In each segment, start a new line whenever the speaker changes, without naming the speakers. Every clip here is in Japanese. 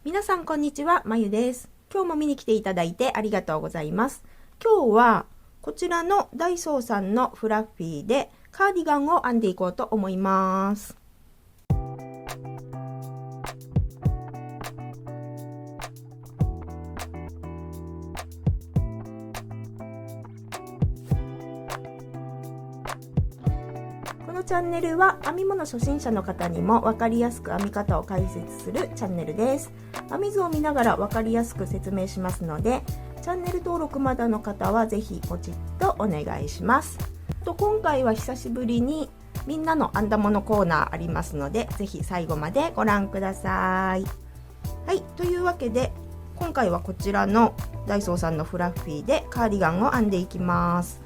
皆さんこんにちは、まゆです。今日も見に来ていただいてありがとうございます。今日はこちらのダイソーさんのフラッフィーでカーディガンを編んでいこうと思います。このチャンネルは編み物初心者の方にも分かりやすく編み方を解説するチャンネルです。編み図を見ながら分かりやすく説明しますので、チャンネル登録まだの方はぜひポチッとお願いします。今回は久しぶりにみんなの編んだものコーナーありますので、ぜひ最後までご覧ください。はい、というわけで今回はこちらのダイソーさんのフラッフィーでカーディガンを編んでいきます。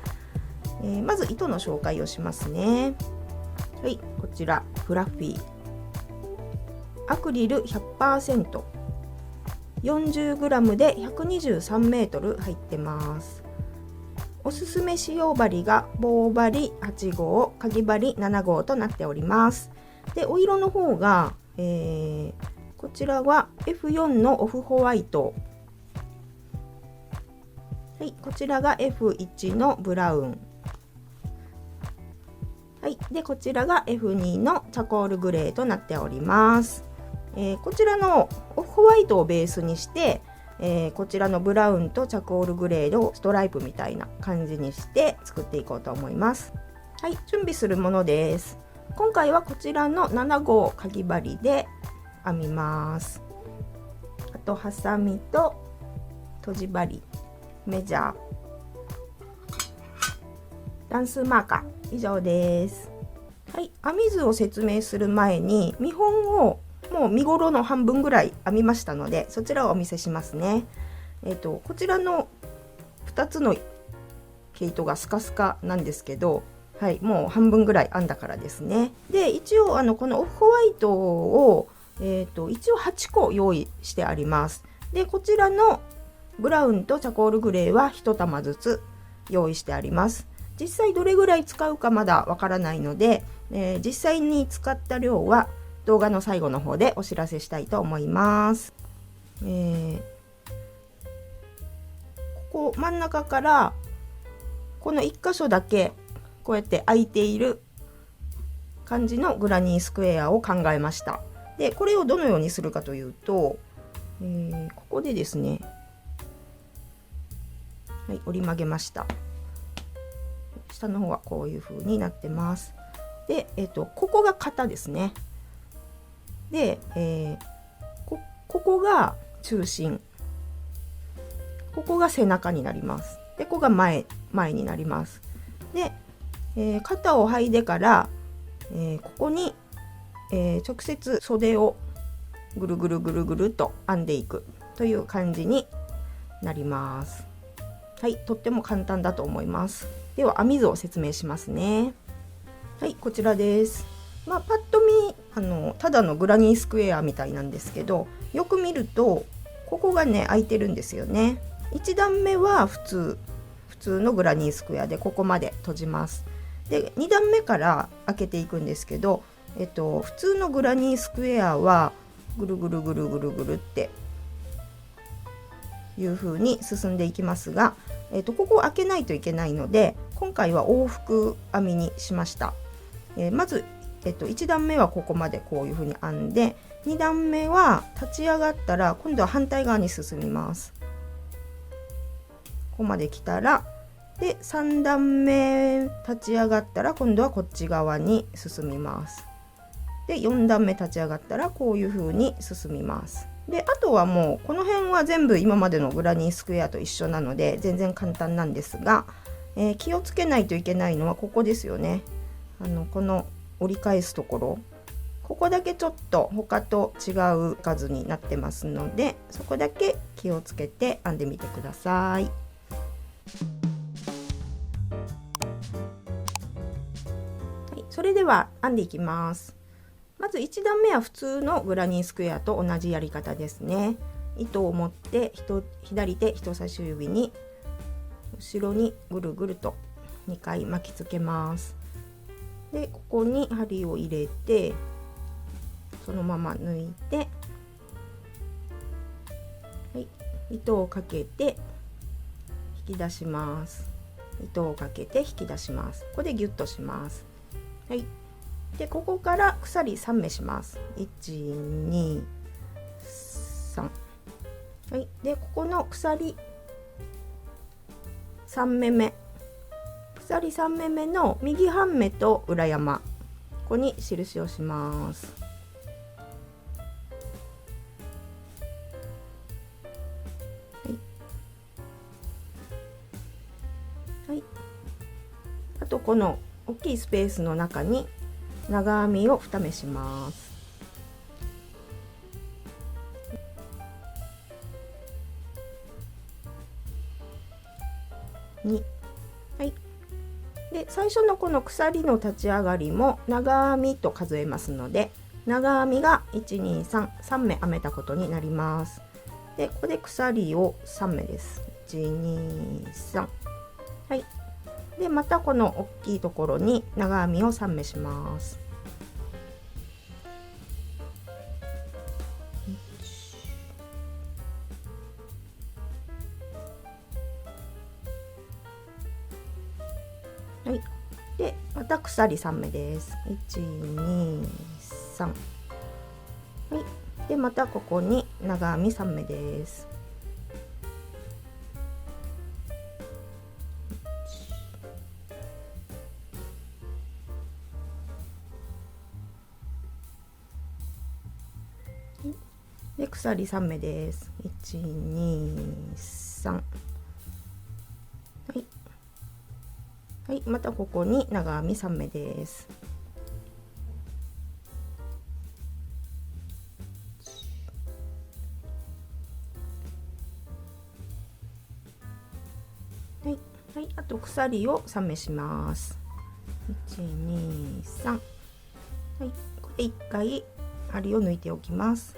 まず糸の紹介をしますね。はい、こちらフラッフィーアクリル 100%、40g で 123m 入ってます。おすすめ使用針が棒針8号、かぎ針7号となっております。で、お色の方が、こちらは F4 のオフホワイト、はい、こちらが F1 のブラウン、はい、でこちらが F2 のチャコールグレーとなっております。こちらのオフホワイトをベースにして、こちらのブラウンとチャコールグレーをストライプみたいな感じにして作っていこうと思います。はい、準備するものです。今回はこちらの7号かぎ針で編みます。あとハサミととじ針、メジャー、段数マーカー、以上です。はい、編み図を説明する前に見本をもう身ごろの半分ぐらい編みましたので、そちらをお見せしますね。こちらの2つの毛糸がスカスカなんですけど、はい、もう半分ぐらい編んだからですね。で、一応このオフホワイトを、一応8個用意してあります。で、こちらのブラウンとチャコールグレーは1玉ずつ用意してあります。実際どれぐらい使うかまだわからないので、実際に使った量は動画の最後の方でお知らせしたいと思います。ここ真ん中からこの1箇所だけこうやって空いている感じのグラニースクエアを考えました。で、これをどのようにするかというと、ここでですね、はい、折り曲げました。下の方はこういう風になってます。で、ここが肩ですね。で、ここが中心、ここが背中になります。で、ここが前になります。で、肩を剥いでから、ここに、直接袖をぐるぐるぐるぐると編んでいくという感じになります。はい、とっても簡単だと思います。では編み図を説明しますね。はい、こちらです。パッと見ただのグラニースクエアみたいなんですけど、よく見るとここがね開いてるんですよね。1段目は普通のグラニースクエアでここまで閉じます。で、2段目から開けていくんですけど、普通のグラニースクエアはぐるぐるぐるぐるぐるっていう風に進んでいきますが、ここを開けないといけないので、今回は往復編みにしました。まず、1段目はここまでこういう風に編んで、2段目は立ち上がったら今度は反対側に進みます。ここまで来たら、で3段目立ち上がったら今度はこっち側に進みます。で4段目立ち上がったらこういう風に進みます。で、あとはもうこの辺は全部今までのグラニースクエアと一緒なので全然簡単なんですが、気をつけないといけないのはここですよね。この折り返すところ、ここだけちょっと他と違う数になってますので、そこだけ気をつけて編んでみてください。はい、それでは編んでいきます。まず1段目は普通のグラニースクエアと同じやり方ですね。糸を持って左手人差し指に後ろにぐるぐると2回巻きつけます。で、ここに針を入れてそのまま抜いてはい、糸をかけて引き出します。糸をかけて引き出します。ここでギュッとします。はい、でここから鎖3目します。1、2、3。はい、でここの鎖3目目、鎖3目目の右半目と裏山、ここに印をします。はい、あとこの大きいスペースの中に長編みを2目します。2、はい、で最初のこの鎖の立ち上がりも長編みと数えますので、長編みが123目編めたことになります。でここで鎖を3目です。123、はい、でまたこの大きいところに長編みを3目します。はい、でまた鎖3目です。123、はい、でまたここに長編み3目です。で鎖3目です。123、はい、はい、またここに長編み3目です。はい、はい、あと鎖を3目します。123、はい、これ1回針を抜いておきます。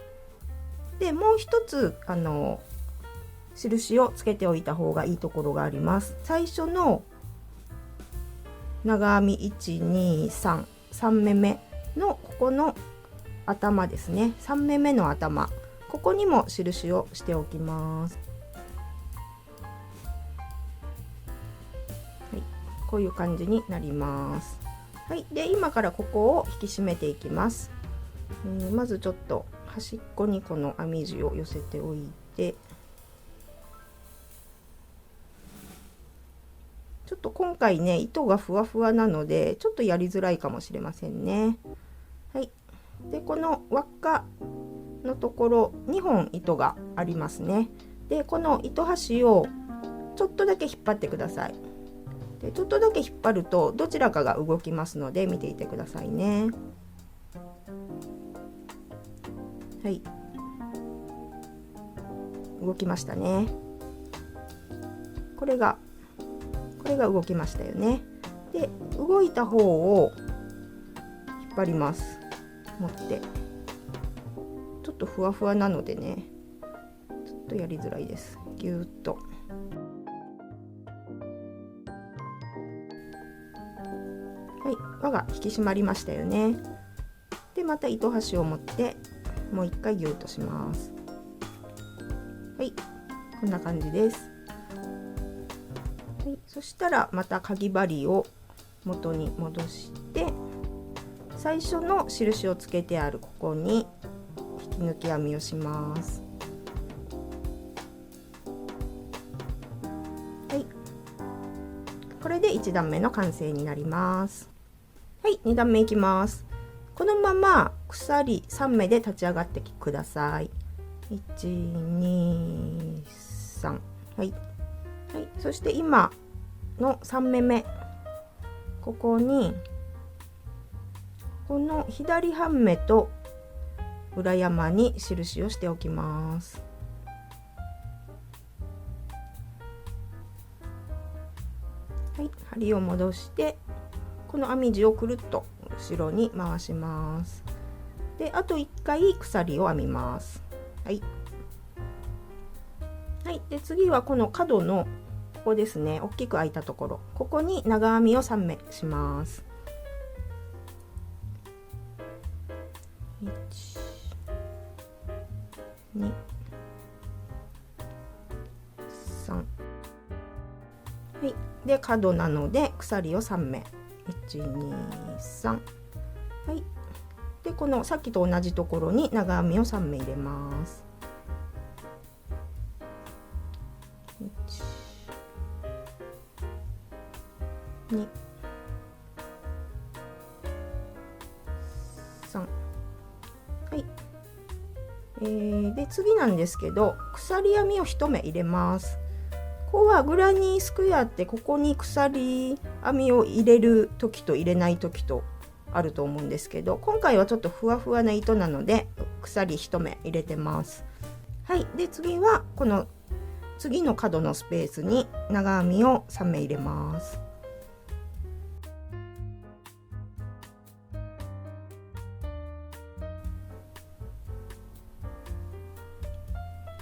でもう一つ印をつけておいた方がいいところがあります。最初の長編み123、3目目のここの頭ですね、3目目の頭、ここにも印をしておきます。はい、こういう感じになります。はい、で今からここを引き締めていきます。まずちょっと端っこにこの編み地を寄せておいて、ちょっと今回ね糸がふわふわなのでちょっとやりづらいかもしれませんね。はい、でこの輪っかのところ2本糸がありますね。でこの糸端をちょっとだけ引っ張ってください。でちょっとだけ引っ張るとどちらかが動きますので見ていてくださいね。はい、動きましたね。これが動きましたよね。で動いた方を引っ張ります。持ってちょっとふわふわなのでねちょっとやりづらいです。ぎゅーっと、はい、輪が引き締まりましたよね。でまた糸端を持ってもう一回ギューッとします。はい、こんな感じです。はい、そしたらまたかぎ針を元に戻して最初の印をつけてあるここに引き抜き編みをします。はい、これで1段目の完成になります。はい、2段目いきます。このまま鎖3目で立ち上がってください。1、2、3、はい、はい、そして今の3目目、ここにこの左半目と裏山に印をしておきます。はい、針を戻してこの編み地をくるっと後ろに回します。であと1回鎖を編みます。はい、はい、で次はこの角のここですね、大きく開いたところ、ここに長編みを3目します。1、2、はい、で角なので鎖を3目、123、はい、でこのさっきと同じところに長編みを3目入れます。1、2、3、はい、で次なんですけど、鎖編みを1目入れます。ここはグラニースクエアってここに鎖編みを入れる時と入れない時とあると思うんですけど、今回はちょっとふわふわな糸なので鎖1目入れてます。はい、で次はこの次の角のスペースに長編みを3目入れます。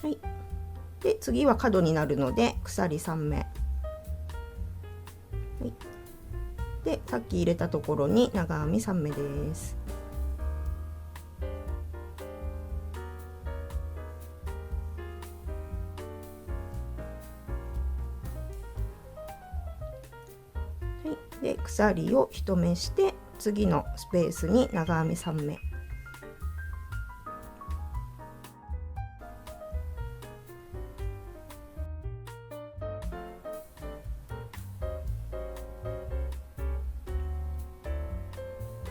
はい、で次は角になるので鎖3目、はい、でさっき入れたところに長編み3目です。はい、で鎖を1目して次のスペースに長編み3目、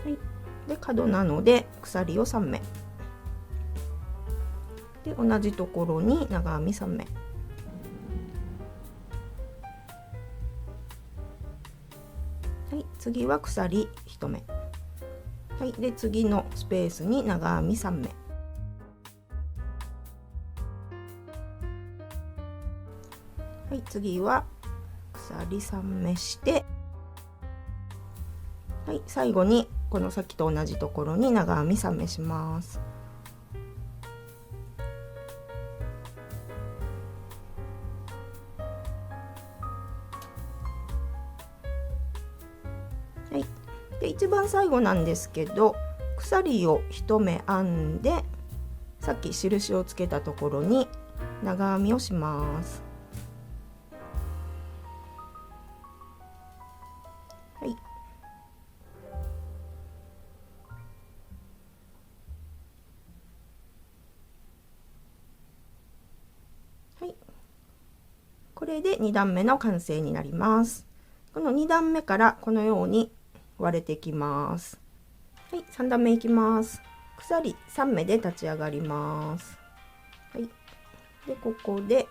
はい、で角なので鎖を3目で同じところに長編み3目、はい、次は鎖1目、はい、で次のスペースに長編み3目、はい、次は鎖3目して、はい、最後にこのさっきと同じところに長編み3目します。はい、で一番最後なんですけど、鎖を1目編んでさっき印をつけたところに長編みをします。はい、はい、これで2段目の完成になります。この2段目からこのように割れてきます。はい、3段目いきます。鎖3目で立ち上がります。はい、でここで、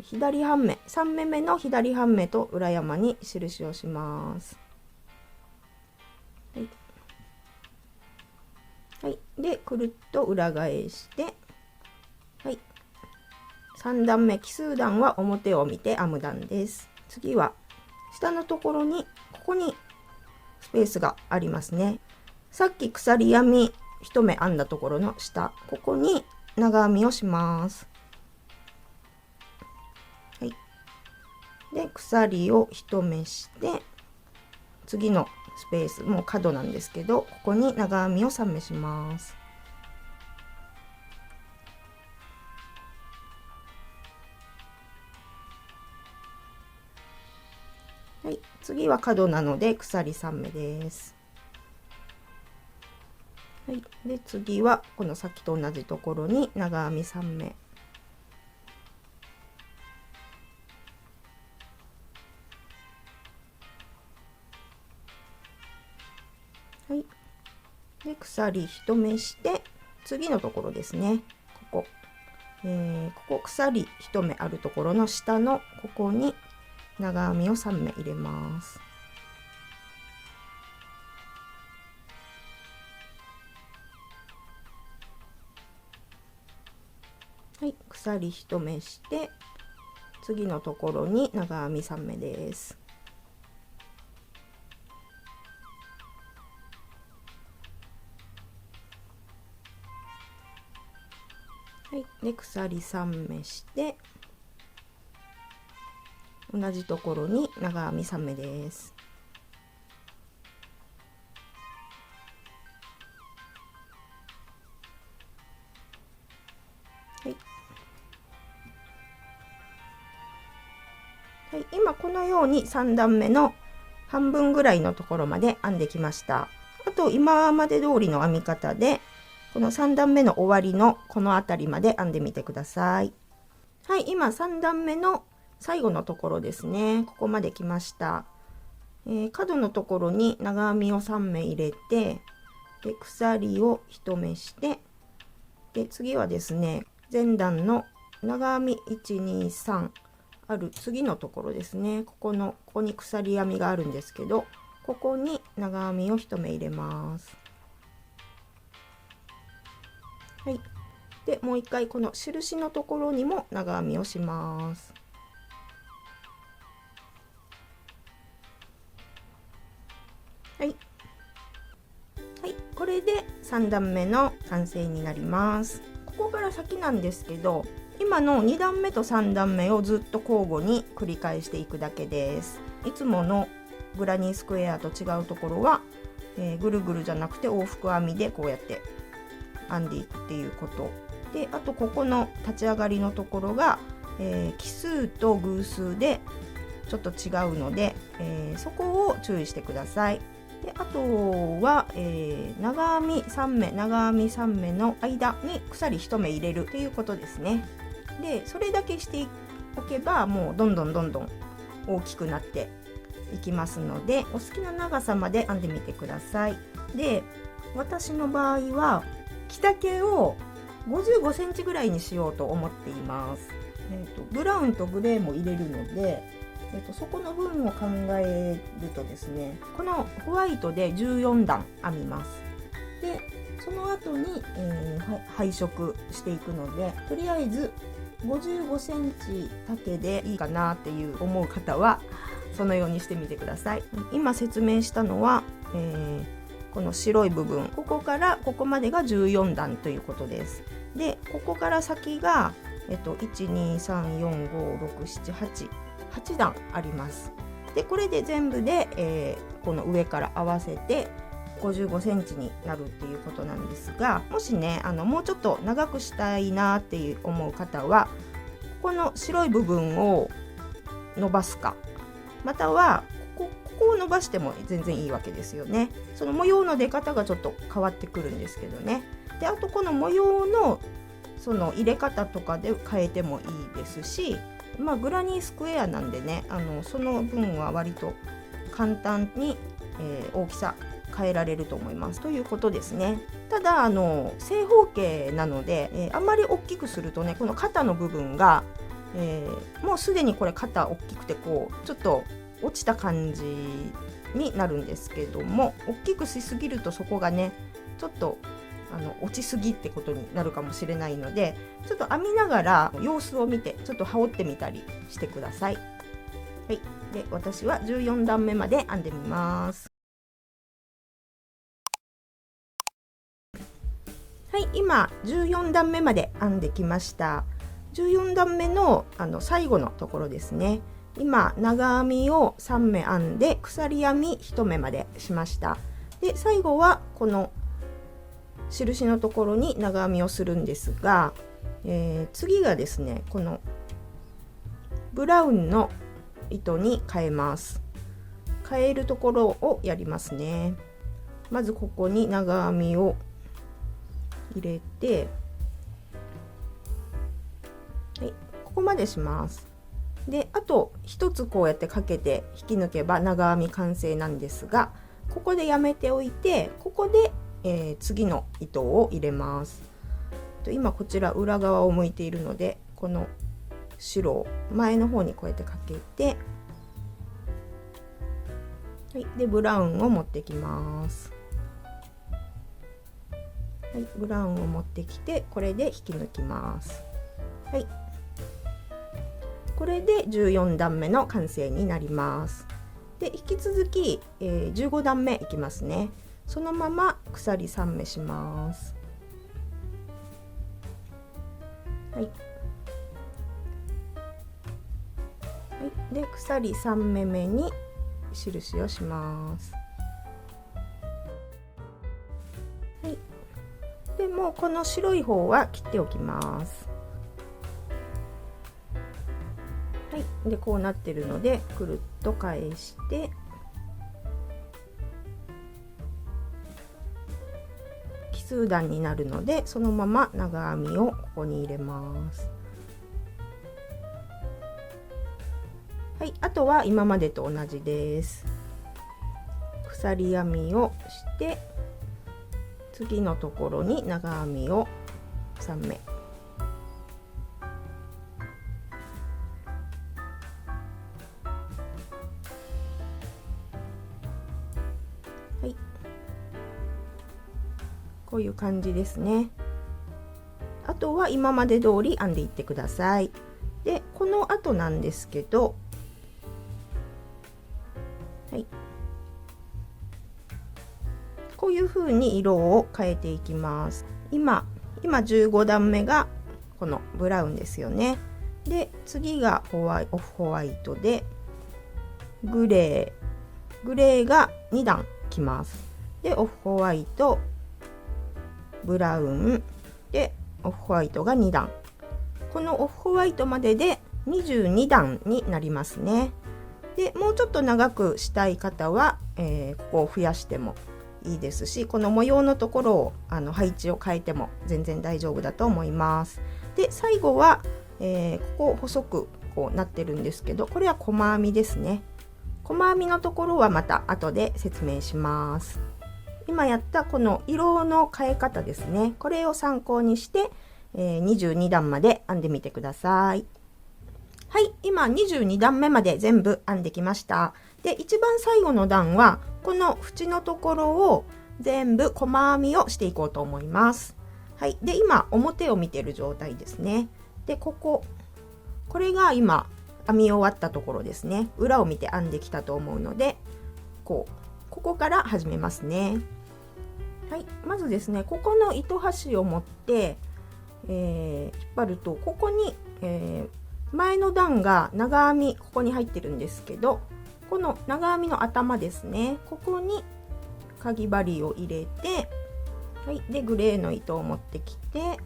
左半目3目目の左半目と裏山に印をします。はい、はい、でくるっと裏返して、はい、3段目奇数段は表を見て編む段です。次は下のところにここにスペースがありますね。さっき鎖編み1目編んだところの下、ここに長編みをします。はい、で鎖を1目して次のスペースもう角なんですけど、ここに長編みを3目します。はい、次は角なので鎖3目です。はい、で次はこのさっきと同じところに長編み3目、はい、で鎖1目して次のところですね、ここ鎖1目あるところの下のここに長編みを3目入れます。はい、鎖1目して次のところに長編み3目です。はい、で鎖3目して同じところに長編み3目です。はい、はい、今このように3段目の半分ぐらいのところまで編んできました。あと今まで通りの編み方でこの3段目の終わりのこの辺りまで編んでみてください。はい、今3段目の最後のところですね。ここまで来ました。角のところに長編みを3目入れて、で鎖を1目して、で次はですね、前段の長編み1、2、3ある次のところですね。ここに鎖編みがあるんですけど、ここに長編みを1目入れます。はい。でもう一回この印のところにも長編みをします。はい、はい、これで3段目の完成になります。ここから先なんですけど、今の2段目と3段目をずっと交互に繰り返していくだけです。いつものグラニースクエアと違うところは、ぐるぐるじゃなくて往復編みでこうやって編んでいくっていうことで、あとここの立ち上がりのところが、奇数と偶数でちょっと違うので、そこを注意してください。であとは、長編み3目長編み3目の間に鎖1目入れるということですね。でそれだけしておけばもうどんどん大きくなっていきますので、お好きな長さまで編んでみてください。で私の場合は着丈を55センチぐらいにしようと思っています。ブラウンとグレーも入れるので、そこの分を考えるとですね、このホワイトで14段編みます。でその後に、配色していくので、とりあえず55センチ丈でいいかなっていう思う方はそのようにしてみてください。今説明したのは、この白い部分、ここからここまでが14段ということです。でここから先が、123456788段あります。でこれで全部で、この上から合わせて55センチになるっていうことなんですが、もしねもうちょっと長くしたいなっていう思う方は、ここの白い部分を伸ばすか、またはここを伸ばしても全然いいわけですよね。その模様の出方がちょっと変わってくるんですけどね。であとこの模様のその入れ方とかで変えてもいいですし、グラニースクエアなんでね、その分は割と簡単に、大きさ変えられると思いますということですね。ただ正方形なので、あんまり大きくするとね、この肩の部分が、もうすでにこれ肩大きくてこうちょっと落ちた感じになるんですけども、大きくしすぎるとそこがねちょっと落ちすぎってことになるかもしれないので、ちょっと編みながら様子を見てちょっと羽織ってみたりしてください。はい、で私は14段目まで編んでみます。はい、今14段目まで編んできました。14段目の最後のところですね。今長編みを3目編んで鎖編み1目までしました。で最後はこの印のところに長編みをするんですが、次がですね、このブラウンの糸に変えます。変えるところをやりますね。まずここに長編みを入れて、はい、ここまでします。であと1つこうやってかけて引き抜けば長編み完成なんですが、ここでやめておいて、ここで次の糸を入れます。今こちら裏側を向いているので、この白を前の方にこうやってかけて、はい、でブラウンを持ってきます。はい、ブラウンを持ってきて、これで引き抜きます。はい、これで14段目の完成になります。で引き続き、15段目いきますね。そのまま鎖3目します。はい、はい、で鎖3目目に印をします。はい、でもうこの白い方は切っておきます。はい、でこうなってるのでくるっと返して奇数段になるので、そのまま長編みをここに入れます。はい、あとは今までと同じです。鎖編みをして次のところに長編みを3目、はい、こういう感じですね。あとは今まで通り編んでいってください。でこの後なんですけど、はい、こういう風に色を変えていきます。今15段目がこのブラウンですよね。で次がオフホワイトでグレーが2段きます。でオフホワイト、ブラウンでオフホワイトが2段、このオフホワイトまでで22段になりますね。でもうちょっと長くしたい方は、ここを増やしてもいいですし、この模様のところを配置を変えても全然大丈夫だと思います。で最後は、ここ細くこうなってるんですけど、これは細編みですね。細編みのところはまた後で説明します。今やったこの色の変え方ですね、これを参考にして、22段まで編んでみてください。はい、今22段目まで全部編んできました。で一番最後の段はこの縁のところを全部細編みをしていこうと思います。はい、で今表を見てる状態ですね。でこれが今編み終わったところですね。裏を見て編んできたと思うので、ここから始めますね。はい、まずですね、ここの糸端を持って、引っ張るとここに、前の段が長編みここに入ってるんですけど、この長編みの頭ですね、ここにかぎ針を入れて、はい、でグレーの糸を持ってきて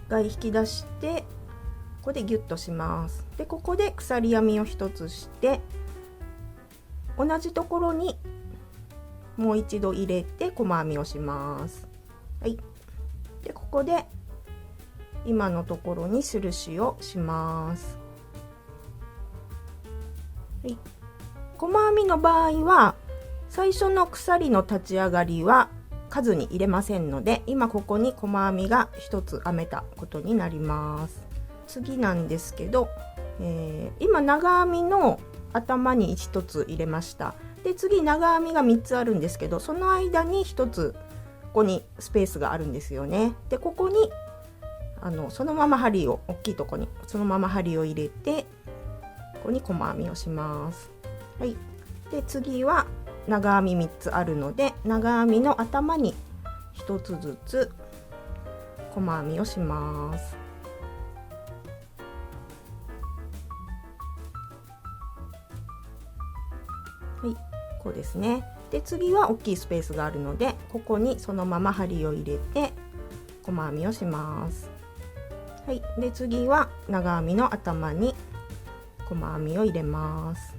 一回引き出して、ここでギュッとします。でここで鎖編みを一つして同じところにもう一度入れて細編みをします。はい、でここで今のところに印をします。はい、細編みの場合は最初の鎖の立ち上がりは数に入れませんので、今ここに細編みが1つ編めたことになります。次なんですけど、今長編みの頭に1つ入れました。で次長編みが3つあるんですけど、その間に1つここにスペースがあるんですよね。でここにそのまま針を大きいとこにそのまま針を入れて、ここに細編みをします。はい、で次は長編み3つあるので、長編みの頭に1つずつ細編みをします。はい、こうですね。で次は大きいスペースがあるので、ここにそのまま針を入れて細編みをします。はい、で次は長編みの頭に細編みを入れます。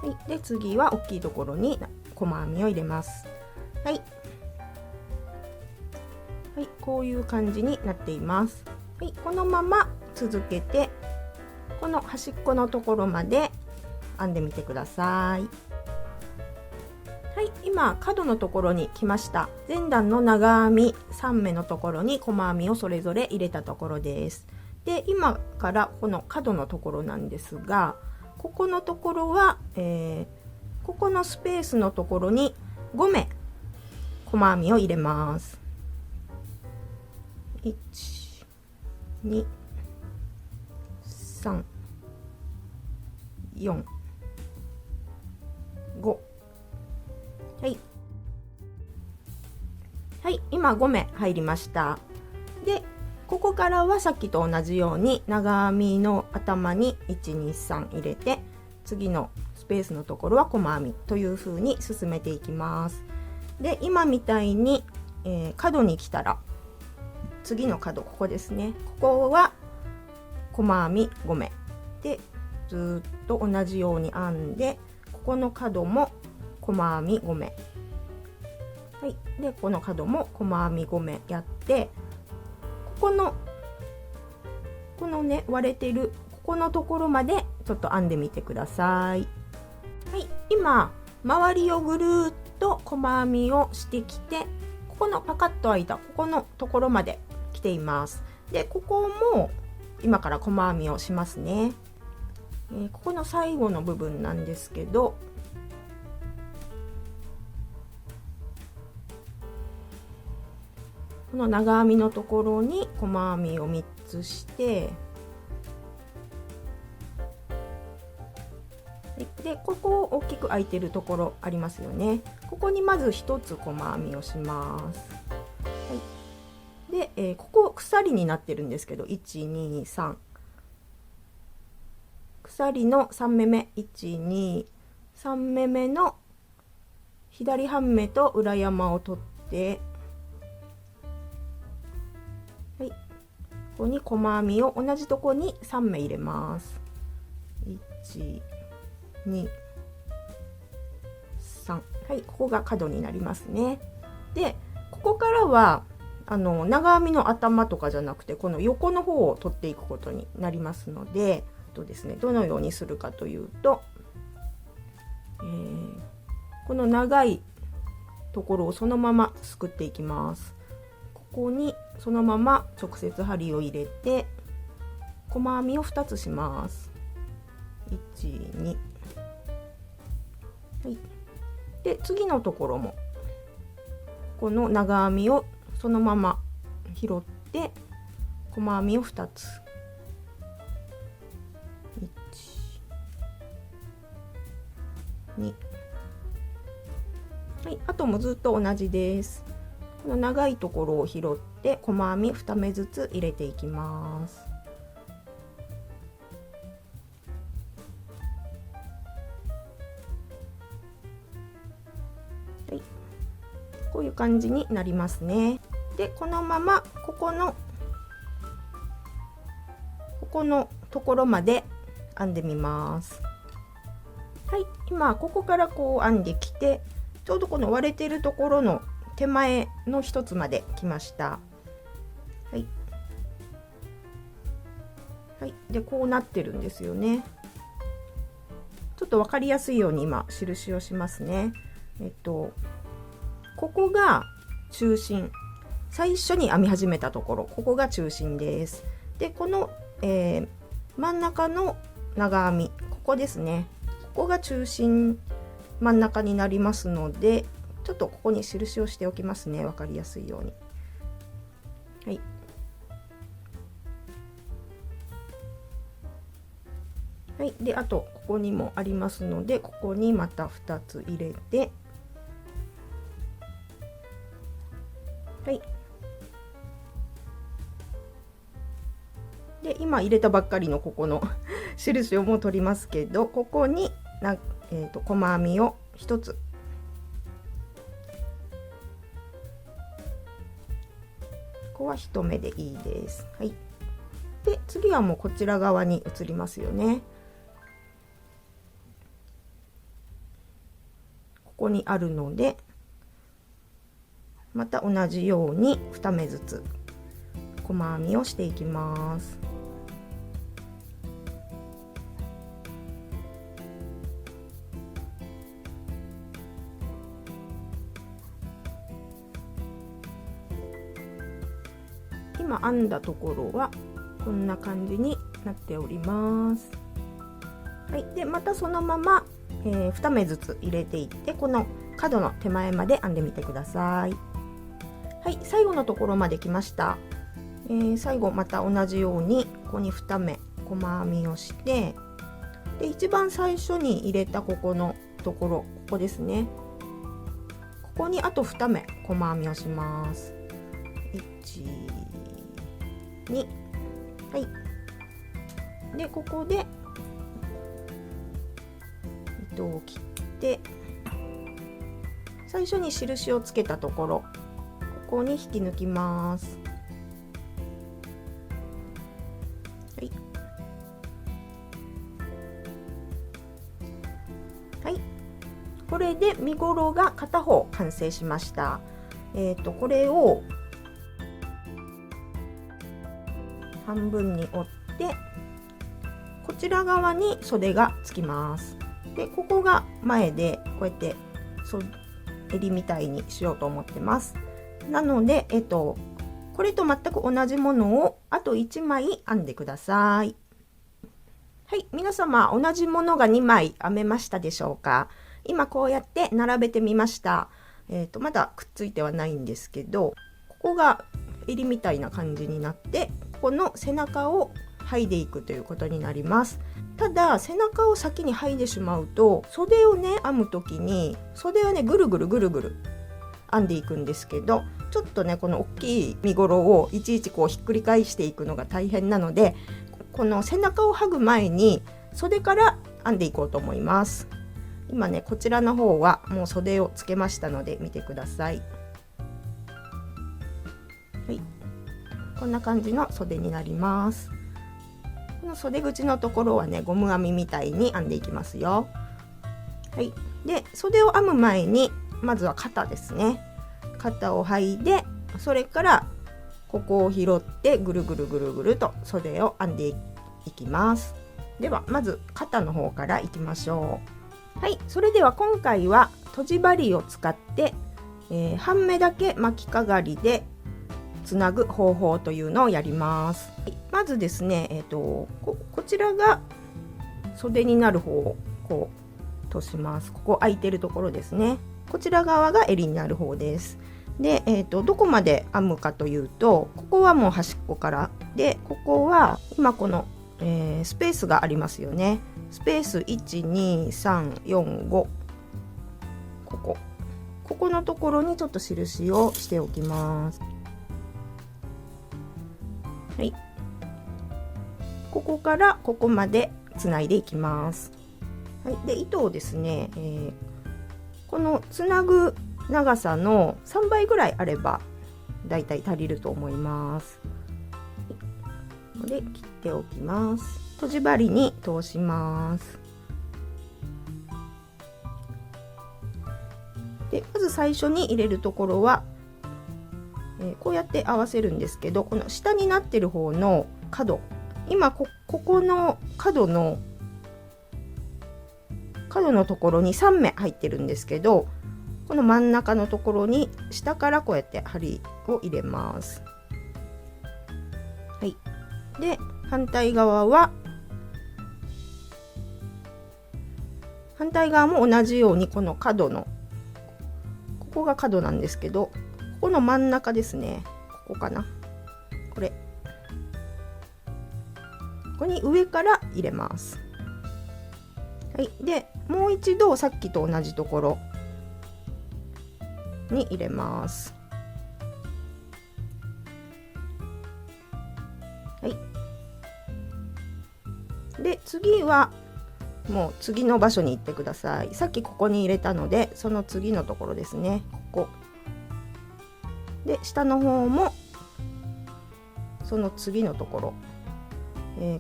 はい、で次は大きいところに細編みを入れます。はい、はい、こういう感じになっています。はい、このまま続けてこの端っこのところまで編んでみてください。はい、今角のところに来ました。前段の長編み3目のところに細編みをそれぞれ入れたところです。で今からこの角のところなんですが、ここのところは、ここのスペースのところに5目細編みを入れます。1、2、3、4、5。はい、はい、今5目入りました。でここからはさっきと同じように長編みの頭に123入れて、次のスペースのところは細編みという風に進めていきます。で今みたいに、角に来たら次の角、ここですね、ここは細編み5目でずっと同じように編んで、ここの角も細編み5目、はい、でこの角も細編み5目やって、このね割れてるここのところまでちょっと編んでみてください。はい、今周りをぐるっと細編みをしてきて、ここのパカッと開いたここのところまで来ています。でここも今から細編みをしますね。ここの最後の部分なんですけど、この長編みのところに細編みを3つして、でここ大きく開いてるところありますよね。ここにまず1つ細編みをします。はい、で、ここ鎖になってるんですけど、123鎖の3目目、123目目の左半目と裏山を取って、はい、ここに細編みを同じとこに3目入れます。1、2、3、はい、ここが角になりますね。でここからは長編みの頭とかじゃなくて、この横の方を取っていくことになりますので、ですね、どのようにするかというと、この長いところをそのまますくっていきます。ここにそのまま直接針を入れて細編みを2つします。1、2、はい、で次のところもこの長編みをそのまま拾って細編みを2つ、1、2、はい、あともずっと同じです。この長いところを拾って細編み2目ずつ入れていきます。はい、こういう感じになりますね。でこのままここのところまで編んでみます。はい、今ここからこう編んできて、ちょうどこの割れているところの手前の一つまで来ました。はい、はい、でこうなってるんですよね。ちょっと分かりやすいように今印をしますね。ここが中心、最初に編み始めたところ、ここが中心です。でこの、真ん中の長編み、ここですね、ここが中心真ん中になりますので、ちょっとここに印をしておきますね、分かりやすいように。はい、はい、であとここにもありますので、ここにまた2つ入れて、はい、で今入れたばっかりのここの印をもう取りますけど、ここに細編みを1つ、ここは1目でいいです。はい、で次はもうこちら側に移りますよね。ここにあるので、また同じように2目ずつ細編みをしていきます。今編んだところはこんな感じになっております。はい、でまたそのまま、2目ずつ入れていって、この角の手前まで編んでみてください。はい、最後のところまで来ました。最後また同じようにここに2目細編みをして、で一番最初に入れたここのところ、ここですね、ここにあと2目細編みをします。1、2、はい、でここで糸を切って最初に印をつけたところ、ここに引き抜きます。はい、はい、これで身ごろが片方完成しました。これを半分に折ってこちら側に袖がつきます。でここが前でこうやって襟みたいにしようと思ってます。なので、これと全く同じものをあと1枚編んでください。はい、皆様同じものが2枚編めましたでしょうか。今こうやって並べてみました。まだくっついてはないんですけど、ここが襟みたいな感じになって、ここの背中を剥いでいくということになります。ただ背中を先に剥いでしまうと、袖をね編む時に袖はねぐるぐる編んでいくんですけど、ちょっとねこの大きい身ごろをいちいちこうひっくり返していくのが大変なので、この背中を剥ぐ前に袖から編んでいこうと思います。今ねこちらの方はもう袖をつけましたので見てください。はい、こんな感じの袖になります。この袖口のところはねゴム編みみたいに編んでいきますよ。はい、で袖を編む前にまずは肩ですね。肩を剥いで、それからここを拾ってぐるぐると袖を編んでいきます。ではまず肩の方からいきましょう。はい、それでは今回はとじ針を使って、半目だけ巻きかがりでつなぐ方法というのをやります。まずですね、こちらが袖になる方をこうとします。ここ空いてるところですね。こちら側が襟になる方です。で、どこまで編むかというと、ここはもう端っこからで、ここは今この、スペースがありますよね。スペース12345、ここのところにちょっと印をしておきます。はい、ここからここまでつないでいきます。はい、で糸をですね、このつなぐ長さの3倍ぐらいあればだいたい足りると思います。で切っておきます。とじ針に通します。でまず最初に入れるところは、こうやって合わせるんですけど、この下になってる方の角、今ここの角のところに3目入ってるんですけど、この真ん中のところに下からこうやって針を入れます。はい、で反対側も同じようにこの角のここが角なんですけど、ここの真ん中ですね、ここかな、ここに上から入れます。はい、でもう一度さっきと同じところに入れます。はい、で次はもう次の場所に行ってください。さっきここに入れたのでその次のところですね。ここで下の方もその次のところ、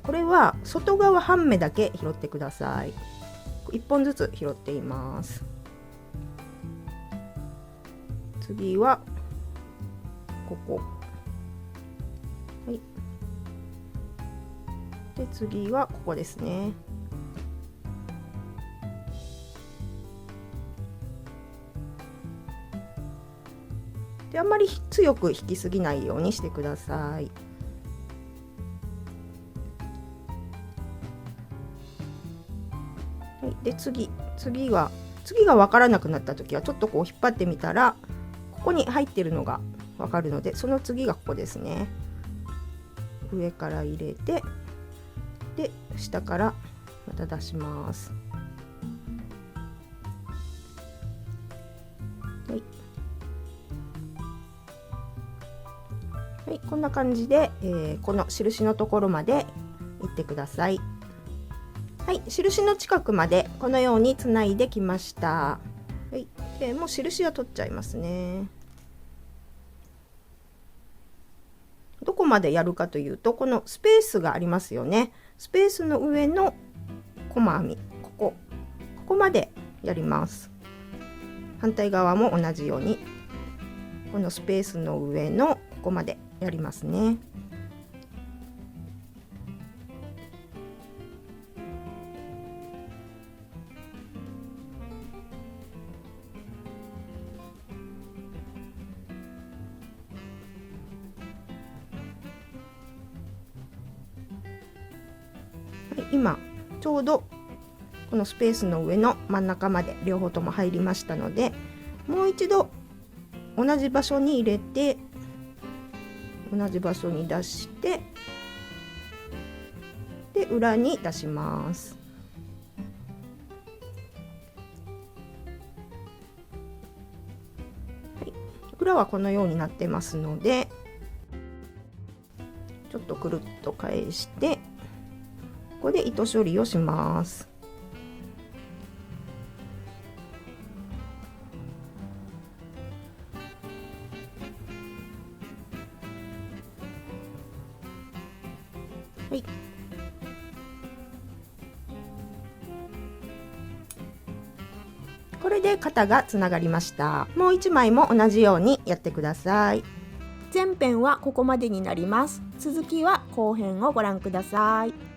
これは外側半目だけ拾ってください。1本ずつ拾っています。次はここ、はい、で次はここですね。であんまり強く引きすぎないようにしてください。はい、で次が分からなくなった時はちょっとこう引っ張ってみたらここに入ってるのが分かるので、その次がここですね。上から入れて、で下からまた出します。はい、はい、こんな感じで、この印のところまで行ってください。はい、印の近くまでこのようにつないできました。はい、でもう印は取っちゃいますね。どこまでやるかというと、このスペースがありますよね。スペースの上の細編み、ここまでやります。反対側も同じようにこのスペースの上のここまでやりますね。今ちょうどこのスペースの上の真ん中まで両方とも入りましたので、もう一度同じ場所に入れて同じ場所に出してで裏に出します。はい、裏はこのようになってますので、ちょっとくるっと返してここで糸処理をします。はい、これで肩がつながりました。もう1枚も同じようにやってください。前編はここまでになります。続きは後編をご覧ください。